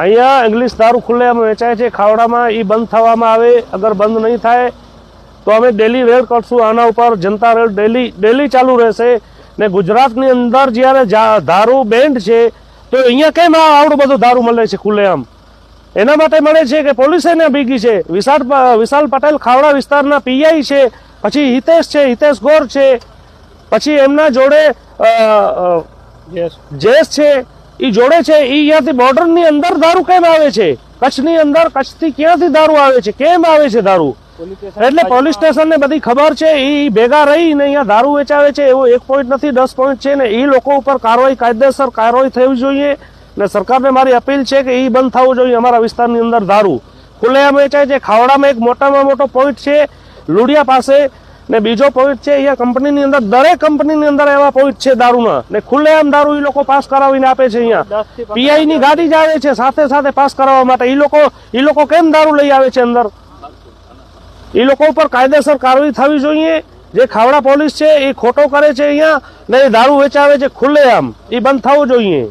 અહીંયા ઇંગ્લિશ દારૂ ખુલ્લેઆમ વેચાય છે ખાવડામાં, એ બંધ થવામાં આવે. અગર બંધ નહીં થાય તો અમે ડેલી રેડ કરશું આના ઉપર. જનતા રેડ ડેલી ચાલુ રહેશે. ને ગુજરાતની અંદર જ્યારે દારૂ બેન્ડ છે તો અહીંયા કેમ આવડું બધું દારૂ મળે છે ખુલ્લેઆમ? એના માટે મળે છે કે પોલીસ એને ભીગી છે. વિશાલ પટેલ ખાવડા વિસ્તારના પીઆઈ છે, પછી હિતેશ ગોર છે, પછી એમના જોડે જેસ છે, એ જોડે છે. એ અહીંયાથી બોર્ડરની અંદર દારૂ કેમ આવે છે? કચ્છની અંદર, કચ્છથી ક્યાંથી દારૂ આવે છે? કેમ આવે છે દારૂ? એટલે પોલીસ સ્ટેશન ને બધી ખબર છે. એ ભેગા રહીને અહીંયા દારૂ વેચાવે છે. એવો 1 પોઈન્ટ નથી, 10 પોઈન્ટ છે. ને એ લોકો ઉપર કાયદેસર કાર્યવાહી થવી જોઈએ. ને સરકારને મારી અપીલ છે કે એ બંધ થવું જોઈએ. અમારા વિસ્તારની અંદર દારૂ ખુલ્લેઆમ વેચાય છે. ખાવડામાં એક મોટામાં મોટો પોઈન્ટ છે લુડિયા પાસે, ને બીજો પોઈન્ટ છે અહીંયા કંપનીની અંદર. દરેક કંપનીની અંદર એવા પોઈન્ટ છે દારૂના. ને ખુલ્લેઆમ દારૂ એ લોકો પાસ કરાવીને આપે છે. અહીંયા પીઆઈ ની ગાડી જ આવે છે સાથે પાસ કરાવવા માટે. એ લોકો કેમ દારૂ લઈ આવે છે અંદર? એ લોકો ઉપર કાયદેસર કાર્યવાહી થવી જોઈએ. જે ખાવડા પોલીસ છે એ ખોટો કરે છે અહીંયા, ને એ દારૂ વેચાવે છે ખુલ્લેઆમ, એ બંધ થવું જોઈએ.